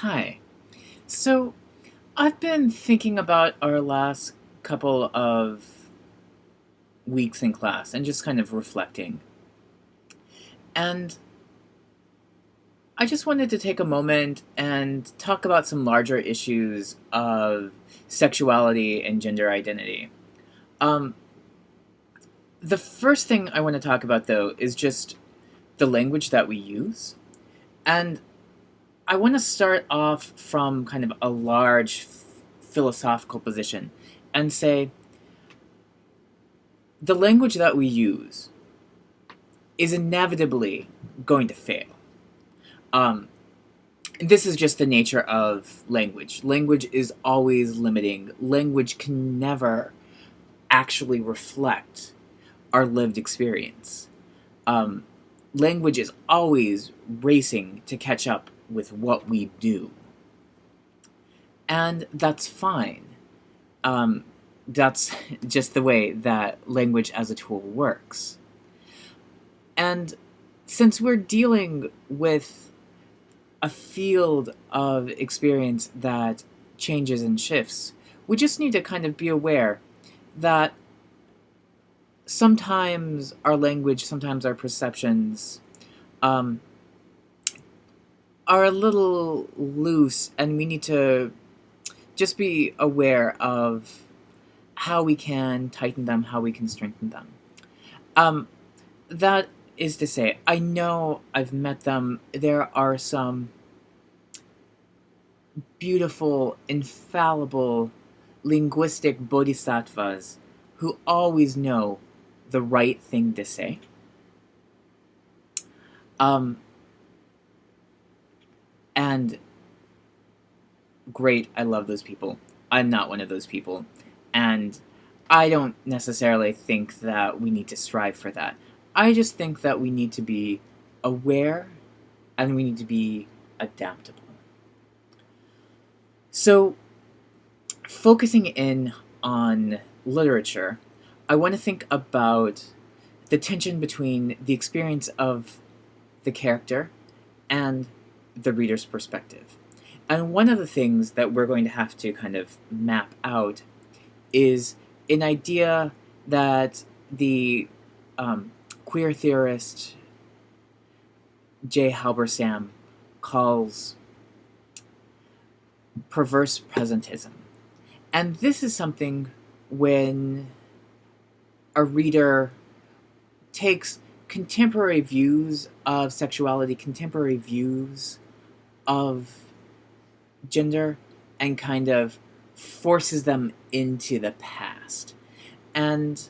Hi. So, I've been thinking about our last couple of weeks in class and just kind of reflecting. And I just wanted to take a moment and talk about some larger issues of sexuality and gender identity. Um, the first thing I want to talk about, though, is just the language that we use. And I want to start off from kind of a large philosophical position and say the language that we use is inevitably going to fail. Um, this is just the nature of language. Language is always limiting. Language can never actually reflect our lived experience. Um, Language is always racing to catch up with what we do. And that's fine. Um, that's just the way that language as a tool works. And since we're dealing with a field of experience that changes and shifts, we just need to kind of be aware that sometimes our language, sometimes our perceptions um, are a little loose, and we need to just be aware of how we can tighten them, how we can strengthen them. Um, that is to say, I know I've met them. There are some beautiful, infallible, linguistic bodhisattvas who always know the right thing to say. Um, and great, I love those people. I'm not one of those people. And I don't necessarily think that we need to strive for that. I just think that we need to be aware and we need to be adaptable. So, focusing in on literature, I want to think about the tension between the experience of the character and the reader's perspective. And one of the things that we're going to have to kind of map out is an idea that the queer theorist Jay Halberstam calls perverse presentism. And this is something when a reader takes contemporary views of sexuality, contemporary views of gender, and kind of forces them into the past. And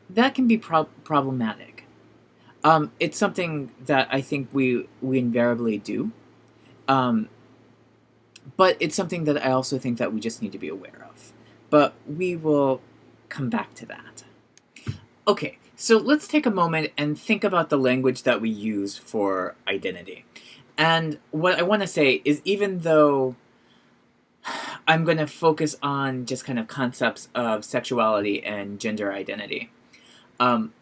that can be problematic. It's something that I think we invariably do. Um, but it's something that I also think that we just need to be aware of. But we will come back to that. Okay, so let's take a moment and think about the language that we use for identity. And what I want to say is, even though I'm going to focus on just kind of concepts of sexuality and gender identity, um,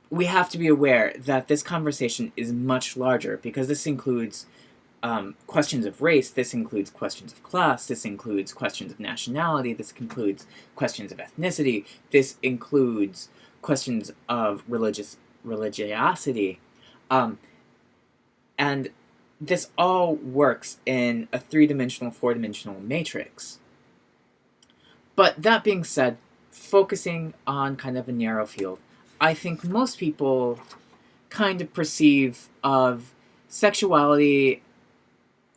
we have to be aware that this conversation is much larger because this includes questions of race, this includes questions of class, this includes questions of nationality, this includes questions of ethnicity, this includes questions of religiosity, um, and this all works in a three-dimensional, four-dimensional matrix. But that being said, focusing on kind of a narrow field, I think most people kind of perceive of sexuality,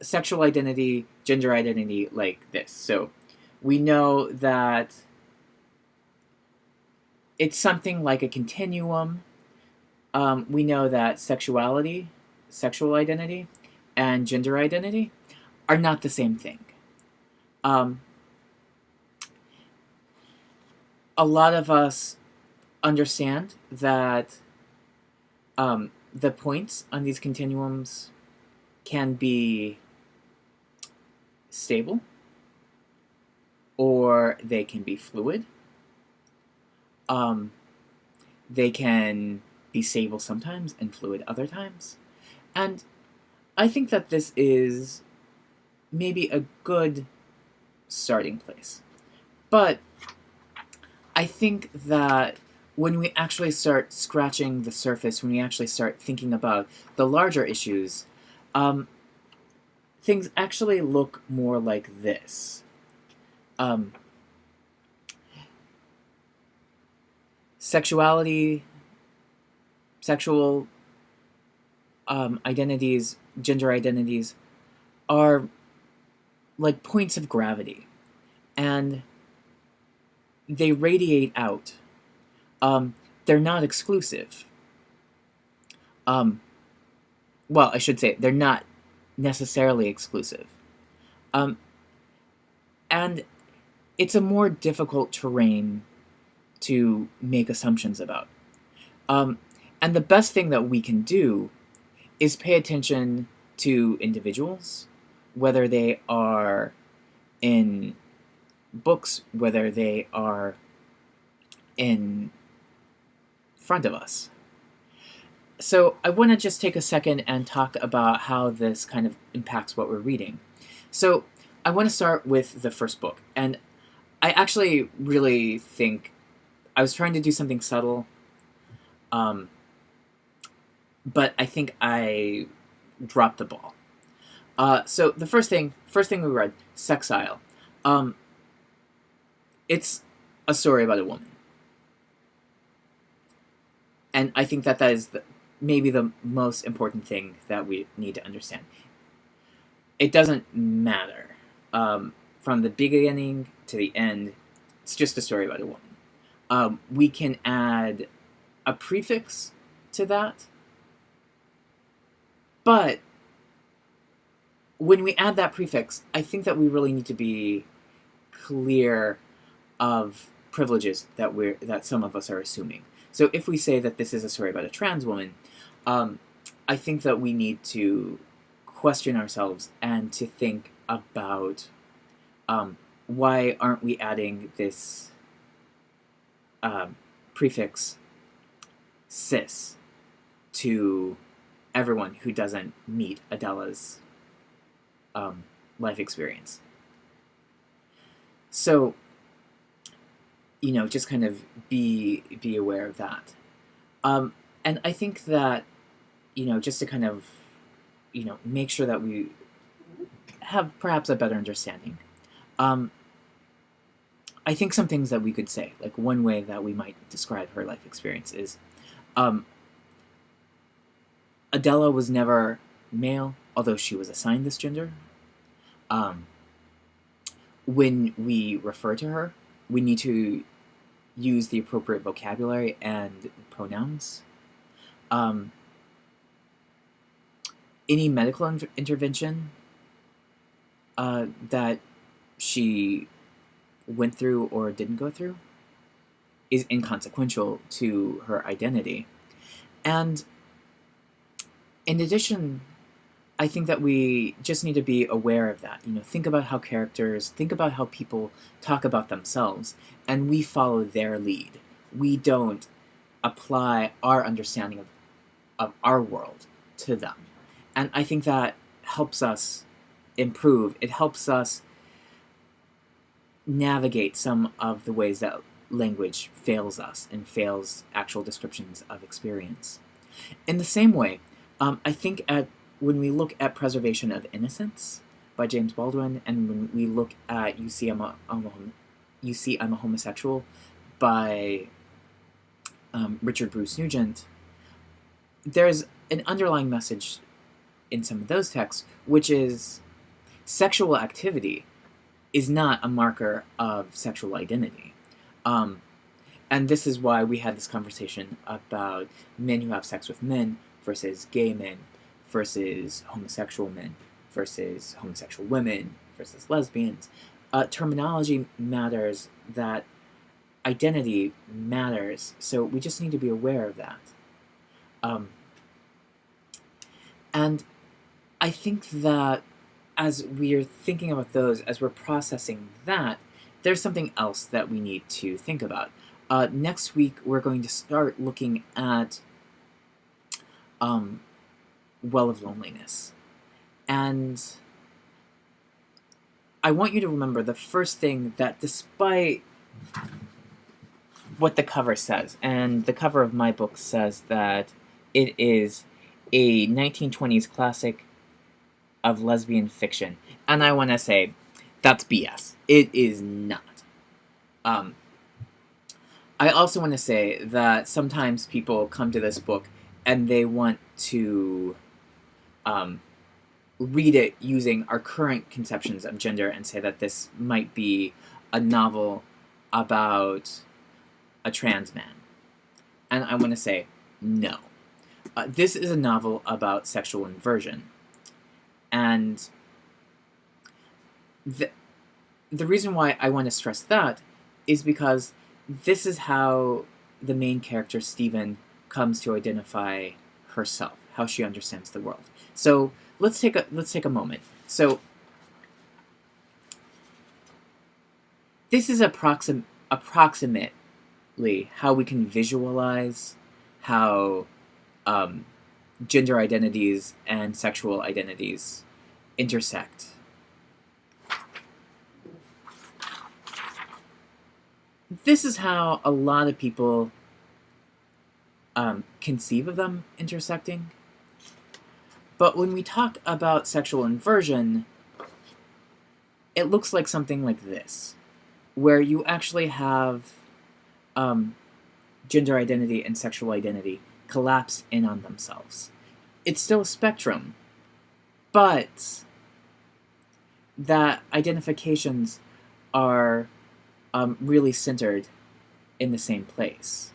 sexual identity, gender identity like this. So we know that it's something like a continuum. We know that sexuality, sexual identity, and gender identity are not the same thing. Um, a lot of us understand that the points on these continuums can be stable or they can be fluid. Um, they can be stable sometimes and fluid other times. And I think that this is maybe a good starting place. But I think that when we actually start scratching the surface, when we actually start thinking about the larger issues, um, things actually look more like this. Um, sexuality, sexual identities, gender identities are like points of gravity, and they radiate out. They're not exclusive. Um, well, I should say they're not necessarily exclusive. Um, and it's a more difficult terrain to make assumptions about. Um, and the best thing that we can do is pay attention to individuals, whether they are in books, whether they are in front of us. So I want to just take a second and talk about how this kind of impacts what we're reading. So I want to start with the first book, and I actually really think I was trying to do something subtle, um, but I think I dropped the ball. So the first thing we read, Sexile. Um, it's a story about a woman, and I think that is maybe the most important thing that we need to understand. It doesn't matter from the beginning to the end. It's just a story about a woman. We can add a prefix to that, but when we add that prefix, I think that we really need to be clear of privileges that some of us are assuming. So if we say that this is a story about a trans woman, I think that we need to question ourselves and to think about why aren't we adding this prefix cis to everyone who doesn't meet Adela's life experience. So, just kind of be aware of that. And I think that, just to kind of, make sure that we have perhaps a better understanding. I think some things that we could say, like one way that we might describe her life experience is, Adela was never male, although she was assigned this gender. When we refer to her, we need to use the appropriate vocabulary and pronouns. Any medical intervention that she went through or didn't go through is inconsequential to her identity. And in addition, I think that we just need to be aware of that. Think about how think about how people talk about themselves, and we follow their lead. We don't apply our understanding of our world to them. And I think that helps us improve. It helps us navigate some of the ways that language fails us and fails actual descriptions of experience. In the same way, I think when we look at Preservation of Innocence by James Baldwin, and when we look at You See, I'm a Homosexual by Richard Bruce Nugent, there's an underlying message in some of those texts, which is sexual activity is not a marker of sexual identity. And this is why we had this conversation about men who have sex with men versus gay men versus homosexual men versus homosexual women versus lesbians. Terminology matters, that identity matters, so we just need to be aware of that. And I think that as we're thinking about those, as we're processing that, there's something else that we need to think about. Next week, we're going to start looking at Well of Loneliness. And I want you to remember the first thing, that despite what the cover says, and the cover of my book says that it is a 1920s classic of lesbian fiction, and I want to say that's BS. It is not. I also want to say that sometimes people come to this book and they want to read it using our current conceptions of gender and say that this might be a novel about a trans man. And I want to say no. This is a novel about sexual inversion. And the reason why I want to stress that is because this is how the main character, Stephen, comes to identify herself, how she understands the world. So let's take a moment. So this is approximately how we can visualize how gender identities and sexual identities intersect. This is how a lot of people conceive of them intersecting. But when we talk about sexual inversion, it looks like something like this, where you actually have gender identity and sexual identity collapse in on themselves. It's still a spectrum, but that identifications are really centered in the same place.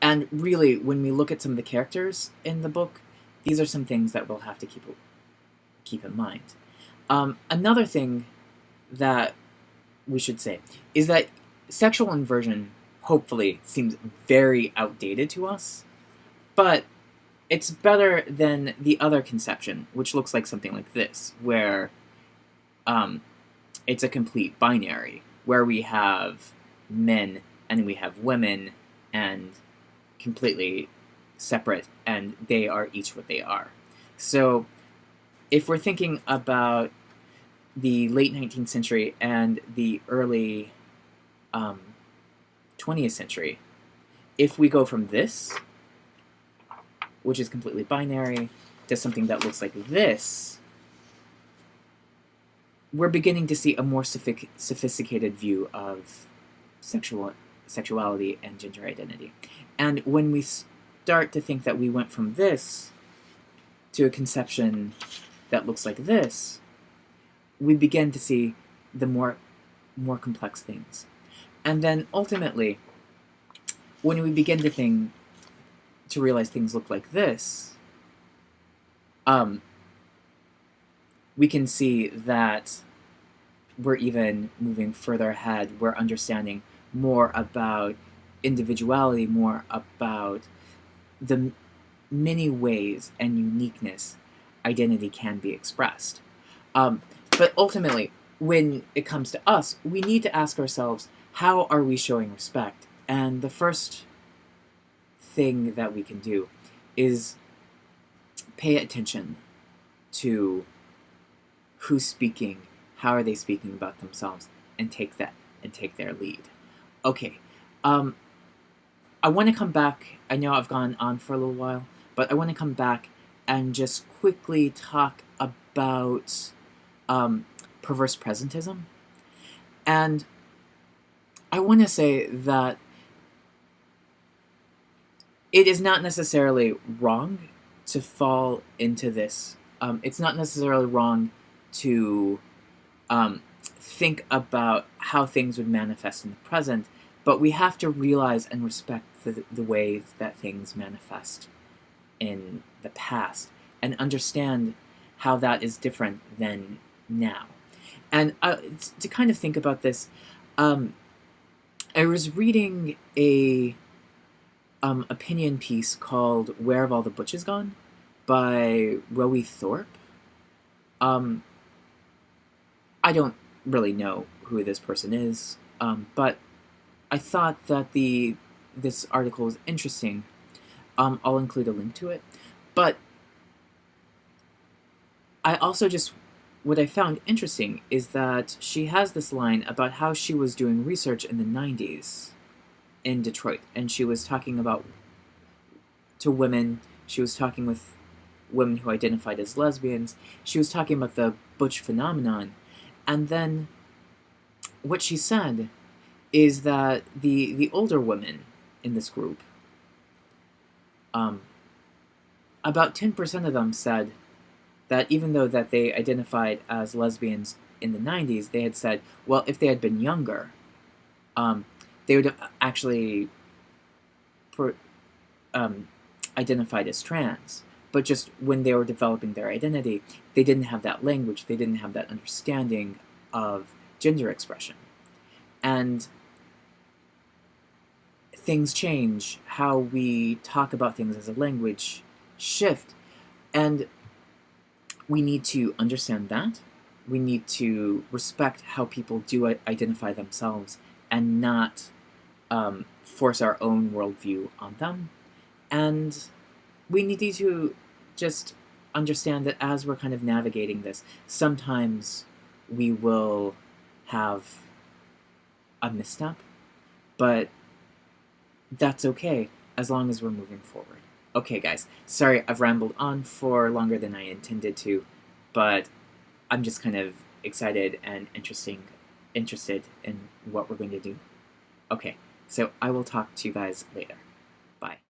And really, when we look at some of the characters in the book, these are some things that we'll have to keep in mind. Another thing that we should say is that sexual inversion, hopefully, seems very outdated to us, but it's better than the other conception, which looks like something like this, where it's a complete binary, where we have men and we have women and completely separate, and they are each what they are. So if we're thinking about the late 19th century and the early 20th century, if we go from this, which is completely binary, to something that looks like this, we're beginning to see a more sophisticated view of sexuality and gender identity. And when we start to think that we went from this to a conception that looks like this, we begin to see the more complex things. And then ultimately, when we begin to realize things look like this, we can see that we're even moving further ahead. We're understanding more about individuality, more about the many ways and uniqueness identity can be expressed. But ultimately, when it comes to us, we need to ask ourselves, how are we showing respect? And the first thing that we can do is pay attention to who's speaking, how are they speaking about themselves, and take their lead. Okay, I want to come back. I know I've gone on for a little while, but I want to come back and just quickly talk about perverse presentism. And I want to say that it is not necessarily wrong to fall into this. It's not necessarily wrong to think about how things would manifest in the present, but we have to realize and respect the ways that things manifest in the past and understand how that is different than now. And to kind of think about this, I was reading a opinion piece called "Where Have All the Butches Gone?" by Rowie Thorpe. I don't really know who this person is, but I thought that this article was interesting. I'll include a link to it. But I also just what I found interesting is that she has this line about how she was doing research in the 90s in Detroit, and she was talking about to women, she was talking with women who identified as lesbians, she was talking about the butch phenomenon, and then what she said is that the older women in this group, um, about 10% of them said that even though that they identified as lesbians in the 90s, they had said, well, if they had been younger, um, they would have actually per, um, identified as trans. But just when they were developing their identity, they didn't have that language, they didn't have that understanding of gender expression. And things change, how we talk about things as a language shift, and we need to understand that. We need to respect how people do identify themselves and not force our own worldview on them. And we need to just understand that as we're kind of navigating this, sometimes we will have a misstep, but that's okay as long as we're moving forward. Okay, guys, sorry I've rambled on for longer than I intended to, but I'm just kind of excited and interested in what we're going to do. Okay, so I will talk to you guys later. Bye.